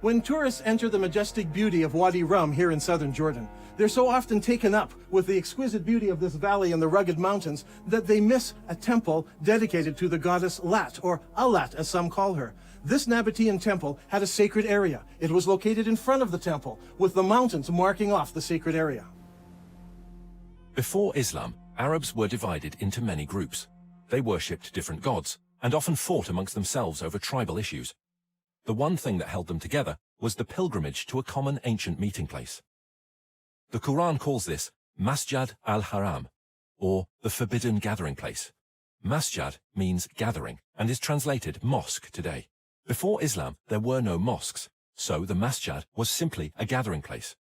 When tourists enter the majestic beauty of Wadi Rum here in southern Jordan, they're so often taken up with the exquisite beauty of this valley and the rugged mountains that they miss a temple dedicated to the goddess Lat, or Alat as some call her. This Nabatean temple had a sacred area. It was located in front of the temple, with the mountains marking off the sacred area. Before Islam, Arabs were divided into many groups. They worshipped different gods, and often fought amongst themselves over tribal issues. The one thing that held them together was the pilgrimage to a common ancient meeting place. The Quran calls this Masjid al-Haram, or the forbidden gathering place. Masjid means gathering, and is translated mosque today. Before Islam, there were no mosques, so the masjid was simply a gathering place.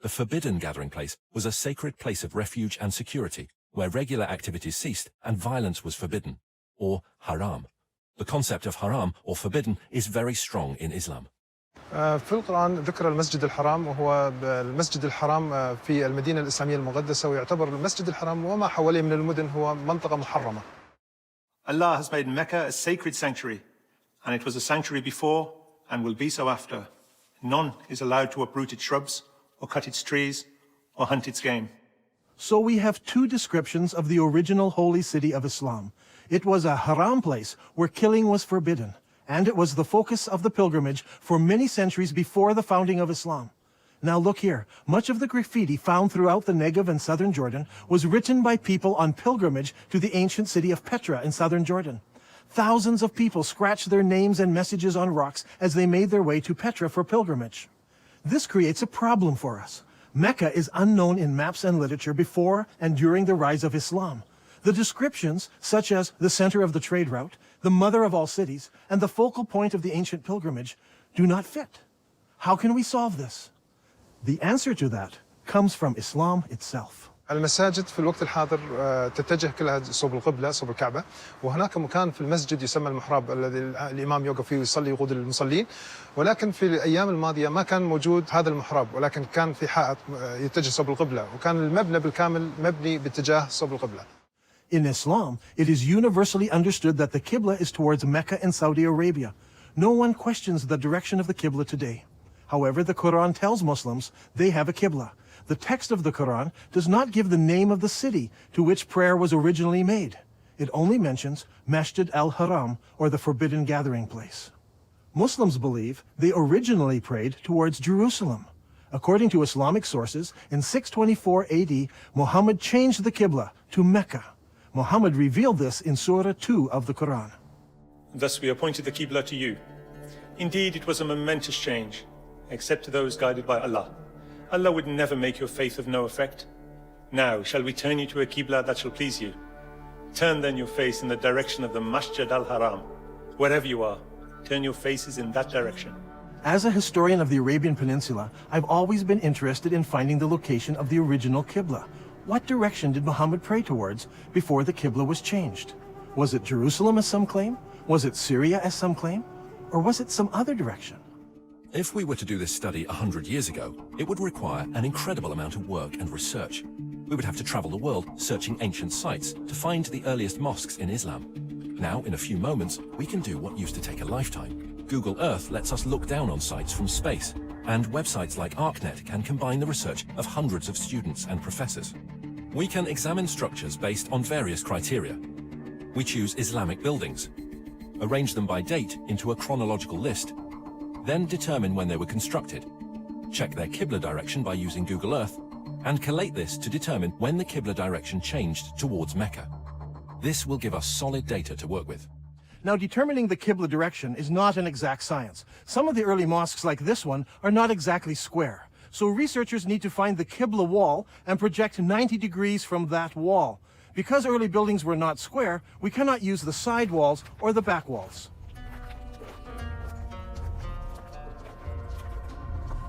The forbidden gathering place was a sacred place of refuge and security, where regular activities ceased and violence was forbidden, or haram. The concept of haram, or forbidden, is very strong in Islam. في القرآن ذكر المسجد الحرام وهو المسجد الحرام في المدينة الإسلامية المقدسة ويعتبر المسجد الحرام وما حواليه من المدن هو منطقة محرمة. Allah has made Mecca a sacred sanctuary, and it was a sanctuary before and will be so after. None is allowed to uproot its shrubs or cut its trees or hunt its game. So we have two descriptions of the original holy city of Islam. It was a haram place where killing was forbidden, and it was the focus of the pilgrimage for many centuries before the founding of Islam. Now look here, much of the graffiti found throughout the Negev and southern Jordan was written by people on pilgrimage to the ancient city of Petra in southern Jordan. Thousands of people scratched their names and messages on rocks as they made their way to Petra for pilgrimage. This creates a problem for us. Mecca is unknown in maps and literature before and during the rise of Islam. The descriptions, such as the center of the trade route, the mother of all cities, and the focal point of the ancient pilgrimage, do not fit. How can we solve this? The answer to that comes from Islam itself. المساجد في الوقت الحاضر تتجه كلها صوب القبلة صوب الكعبة وهناك مكان في المسجد يسمى المحراب الذي الإمام يوقف فيه ويصلي يقود المصلين ولكن في الأيام الماضية ما كان موجود هذا المحراب ولكن كان في حائط يتجه صوب القبلة وكان المبنى بالكامل مبني باتجاه صوب القبلة. In Islam, it is universally understood that the Qibla is towards Mecca and Saudi Arabia. No one questions the direction of the Qibla today. However, the Quran tells Muslims they have a Qibla. The text of the Quran does not give the name of the city to which prayer was originally made. It only mentions Masjid al-Haram, or the forbidden gathering place. Muslims believe they originally prayed towards Jerusalem. According to Islamic sources, in 624 AD, Muhammad changed the Qibla to Mecca. Muhammad revealed this in Surah 2 of the Quran. Thus we appointed the Qibla to you. Indeed, it was a momentous change, except to those guided by Allah. Allah would never make your faith of no effect. Now, shall we turn you to a Qibla that shall please you? Turn then your face in the direction of the Masjid al-Haram. Wherever you are, turn your faces in that direction. As a historian of the Arabian Peninsula, I've always been interested in finding the location of the original Qibla. What direction did Muhammad pray towards before the Qibla was changed? Was it Jerusalem as some claim? Was it Syria as some claim? Or was it some other direction? If we were to do this study 100 years ago, it would require an incredible amount of work and research. We would have to travel the world searching ancient sites to find the earliest mosques in Islam. Now, in a few moments, we can do what used to take a lifetime. Google Earth lets us look down on sites from space, and websites like ArcNet can combine the research of hundreds of students and professors. We can examine structures based on various criteria. We choose Islamic buildings, arrange them by date into a chronological list, then determine when they were constructed, check their Qibla direction by using Google Earth, and collate this to determine when the Qibla direction changed towards Mecca. This will give us solid data to work with. Now, determining the Qibla direction is not an exact science. Some of the early mosques like this one are not exactly square. So researchers need to find the Qibla wall and project 90 degrees from that wall. Because early buildings were not square, we cannot use the side walls or the back walls.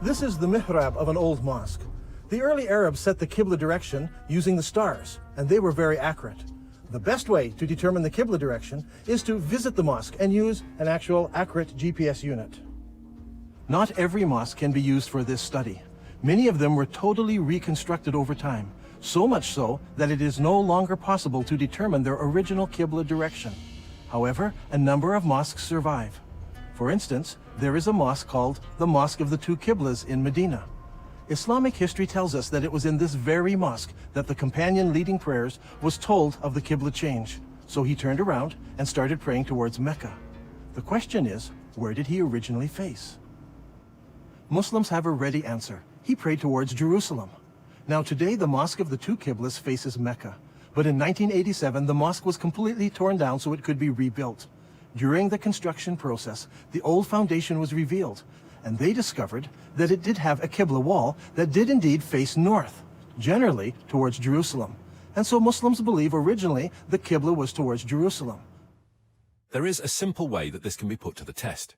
This is the mihrab of an old mosque. The early Arabs set the Qibla direction using the stars, and they were very accurate. The best way to determine the Qibla direction is to visit the mosque and use an actual accurate GPS unit. Not every mosque can be used for this study. Many of them were totally reconstructed over time, so much so that it is no longer possible to determine their original Qibla direction. However, a number of mosques survive. For instance, there is a mosque called the Mosque of the Two Qiblas in Medina. Islamic history tells us that it was in this very mosque that the companion leading prayers was told of the Qibla change. So he turned around and started praying towards Mecca. The question is, where did he originally face? Muslims have a ready answer. He prayed towards Jerusalem. Now today the Mosque of the Two Qiblas faces Mecca. But in 1987 the mosque was completely torn down so it could be rebuilt. During the construction process, the old foundation was revealed, and they discovered that it did have a Qibla wall that did indeed face north, generally towards Jerusalem. And so Muslims believe originally the Qibla was towards Jerusalem. There is a simple way that this can be put to the test.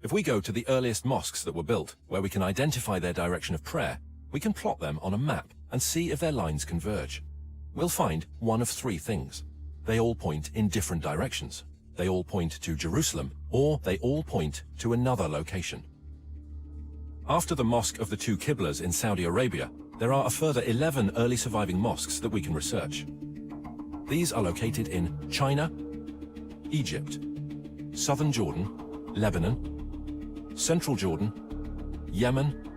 If we go to the earliest mosques that were built, where we can identify their direction of prayer, we can plot them on a map and see if their lines converge. We'll find one of three things. They all point in different directions. They all point to Jerusalem, or they all point to another location. After the Mosque of the Two Qiblas in Saudi Arabia, there are a further 11 early surviving mosques that we can research. These are located in China, Egypt, southern Jordan, Lebanon, central Jordan, Yemen,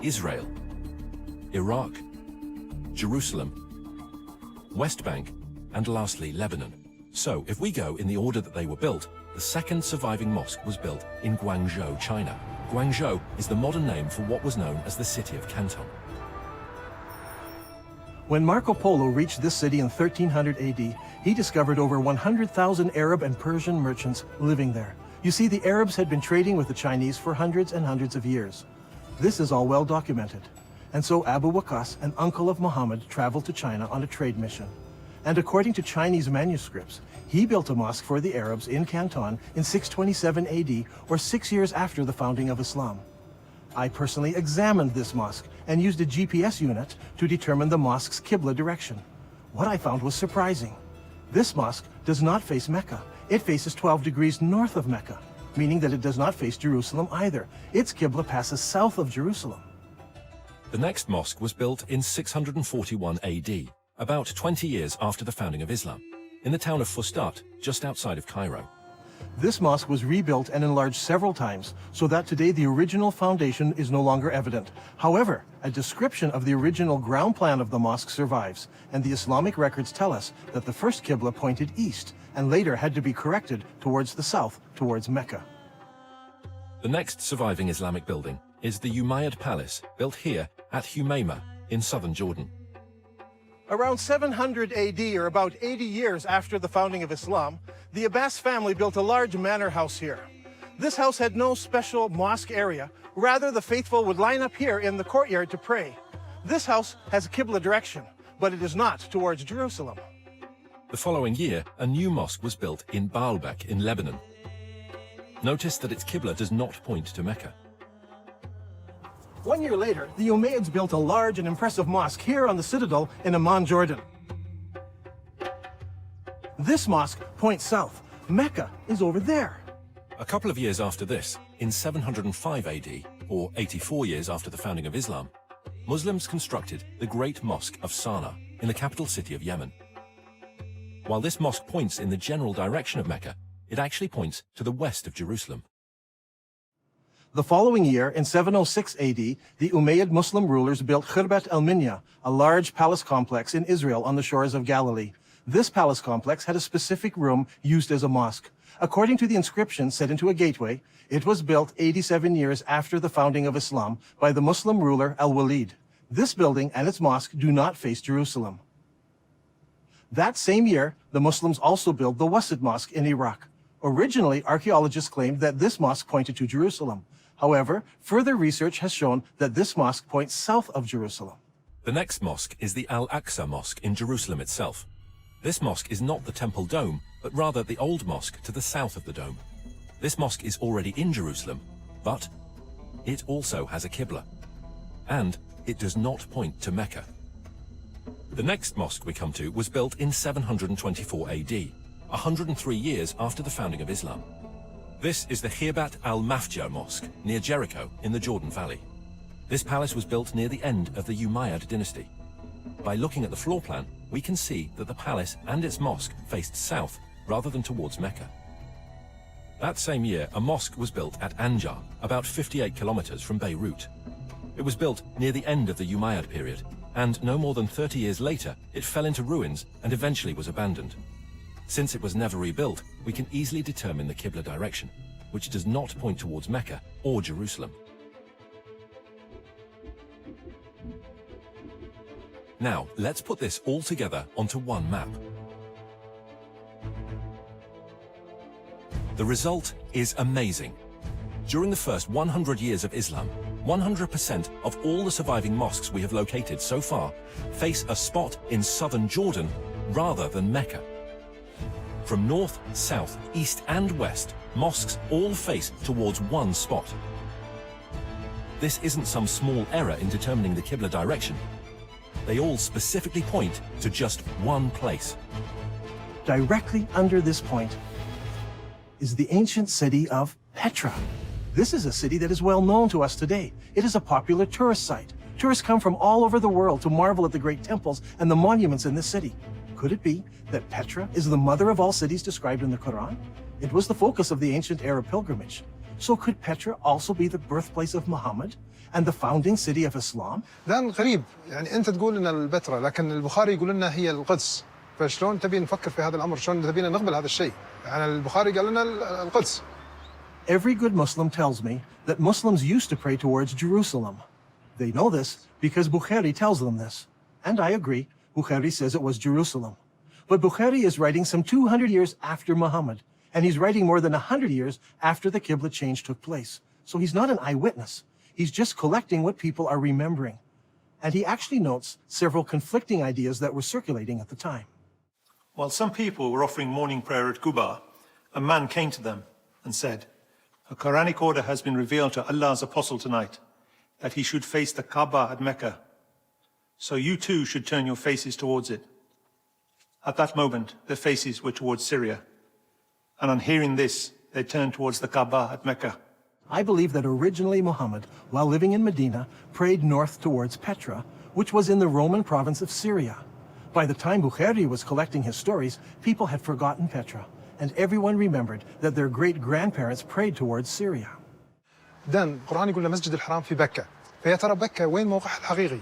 Israel, Iraq, Jerusalem, West Bank, and lastly Lebanon. So, if we go in the order that they were built, the second surviving mosque was built in Guangzhou, China. Guangzhou is the modern name for what was known as the city of Canton. When Marco Polo reached this city in 1300 AD, he discovered over 100,000 Arab and Persian merchants living there. You see, the Arabs had been trading with the Chinese for hundreds and hundreds of years. This is all well documented. And so Abu Waqas, an uncle of Muhammad, traveled to China on a trade mission. And according to Chinese manuscripts, he built a mosque for the Arabs in Canton in 627 AD, or 6 years after the founding of Islam. I personally examined this mosque and used a GPS unit to determine the mosque's Qibla direction. What I found was surprising. This mosque does not face Mecca. It faces 12 degrees north of Mecca, meaning that it does not face Jerusalem either. Its Qibla passes south of Jerusalem. The next mosque was built in 641 AD, about 20 years after the founding of Islam, in the town of Fustat, just outside of Cairo. This mosque was rebuilt and enlarged several times, so that today the original foundation is no longer evident. However, a description of the original ground plan of the mosque survives, and the Islamic records tell us that the first Qibla pointed east, and later had to be corrected towards the south, towards Mecca. The next surviving Islamic building is the Umayyad Palace, built here at Humayma in southern Jordan. Around 700 AD, or about 80 years after the founding of Islam, the Abbas family built a large manor house here. This house had no special mosque area. Rather, the faithful would line up here in the courtyard to pray. This house has a Qibla direction, but it is not towards Jerusalem. The following year, a new mosque was built in Baalbek in Lebanon. Notice that its Qibla does not point to Mecca. 1 year later, the Umayyads built a large and impressive mosque here on the citadel in Amman, Jordan. This mosque points south. Mecca is over there. A couple of years after this, in 705 AD, or 84 years after the founding of Islam, Muslims constructed the Great Mosque of Sana'a in the capital city of Yemen. While this mosque points in the general direction of Mecca, it actually points to the west of Jerusalem. The following year, in 706 AD, the Umayyad Muslim rulers built Khirbat al-Minya, a large palace complex in Israel on the shores of Galilee. This palace complex had a specific room used as a mosque. According to the inscription set into a gateway, it was built 87 years after the founding of Islam by the Muslim ruler Al-Walid. This building and its mosque do not face Jerusalem. That same year, the Muslims also built the Wasit Mosque in Iraq. Originally, archaeologists claimed that this mosque pointed to Jerusalem. However, further research has shown that this mosque points south of Jerusalem. The next mosque is the Al-Aqsa Mosque in Jerusalem itself. This mosque is not the Temple Dome, but rather the old mosque to the south of the dome. This mosque is already in Jerusalem, but it also has a Qibla, and it does not point to Mecca. The next mosque we come to was built in 724 AD, 103 years after the founding of Islam. This is the Khirbat al-Mafja Mosque near Jericho in the Jordan Valley. This palace was built near the end of the Umayyad dynasty. By looking at the floor plan, we can see that the palace and its mosque faced south rather than towards Mecca. That same year, a mosque was built at Anjar, about 58 kilometers from Beirut. It was built near the end of the Umayyad period, and no more than 30 years later, it fell into ruins and eventually was abandoned. Since it was never rebuilt, we can easily determine the Qibla direction, which does not point towards Mecca or Jerusalem. Now, let's put this all together onto one map. The result is amazing. During the first 100 years of Islam, 100% of all the surviving mosques we have located so far face a spot in southern Jordan rather than Mecca. From north, south, east and west, mosques all face towards one spot. This isn't some small error in determining the Qibla direction. They all specifically point to just one place. Directly under this point is the ancient city of Petra. This is a city that is well known to us today. It is a popular tourist site. Tourists come from all over the world to marvel at the great temples and the monuments in this city. Could it be that Petra is the mother of all cities described in the Quran? It was the focus of the ancient Arab pilgrimage. So could Petra also be the birthplace of Muhammad and the founding city of Islam? الآن غريب يعني أنت تقول إن البتراء لكن البخاري يقول لنا هي القدس. فشلون تبي نفكر في هذا الأمر؟ شلون تبينا نقبل هذا الشيء؟ يعني البخاري قال لنا القدس. Every good Muslim tells me that Muslims used to pray towards Jerusalem. They know this because Bukhari tells them this. And I agree, Bukhari says it was Jerusalem. But Bukhari is writing some 200 years after Muhammad, and he's writing more than 100 years after the Qibla change took place. So he's not an eyewitness. He's just collecting what people are remembering. And he actually notes several conflicting ideas that were circulating at the time. While some people were offering morning prayer at Quba, a man came to them and said, "A Quranic order has been revealed to Allah's apostle tonight, that he should face the Kaaba at Mecca. So you too should turn your faces towards it." At that moment, their faces were towards Syria. And on hearing this, they turned towards the Kaaba at Mecca. I believe that originally Muhammad, while living in Medina, prayed north towards Petra, which was in the Roman province of Syria. By the time Bukhari was collecting his stories, people had forgotten Petra, and everyone remembered that their great-grandparents prayed towards Syria. دان القرآن يقول لنا مسجد الحرام في بكة. فيا ترى بكة وين موقعها الحقيقي؟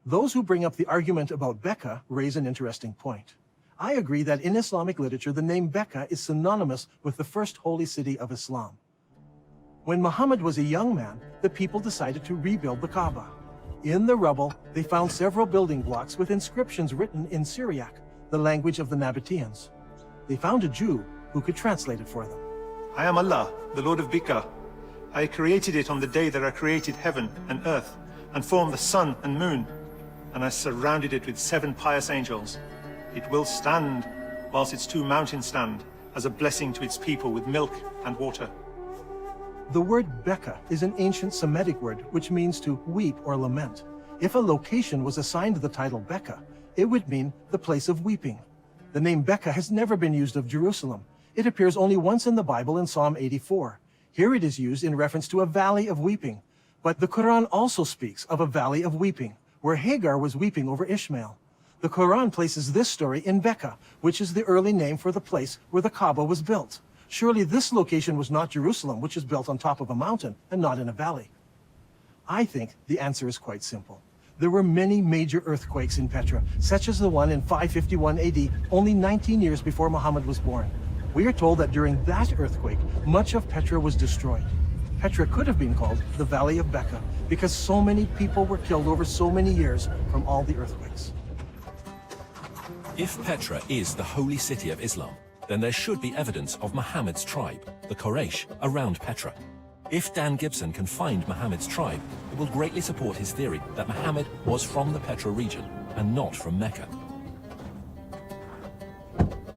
Those who bring up the argument about Becca raise an interesting point. I agree that in Islamic literature, the name Becca is synonymous with the first holy city of Islam. When Muhammad was a young man, the people decided to rebuild the Kaaba. In the rubble, they found several building blocks with inscriptions written in Syriac, the language of the Nabateans. They found a Jew who could translate it for them. "I am Allah, the Lord of Becca. I created it on the day that I created heaven and earth, and formed the sun and moon, and I surrounded it with 7 pious angels. It will stand whilst its 2 mountains stand, as a blessing to its people with milk and water." The word Becca is an ancient Semitic word which means to weep or lament. If a location was assigned the title Becca, it would mean the place of weeping. The name Becca has never been used of Jerusalem. It appears only once in the Bible in Psalm 84. Here it is used in reference to a valley of weeping. But the Quran also speaks of a valley of weeping, where Hagar was weeping over Ishmael. The Quran places this story in Becca, which is the early name for the place where the Kaaba was built. Surely this location was not Jerusalem, which is built on top of a mountain and not in a valley. I think the answer is quite simple. There were many major earthquakes in Petra, such as the one in 551 AD, only 19 years before Muhammad was born. We are told that during that earthquake, much of Petra was destroyed. Petra could have been called the Valley of Becca, because so many people were killed over so many years from all the earthquakes. If Petra is the holy city of Islam, then there should be evidence of Muhammad's tribe, the Quraysh, around Petra. If Dan Gibson can find Muhammad's tribe, it will greatly support his theory that Muhammad was from the Petra region and not from Mecca.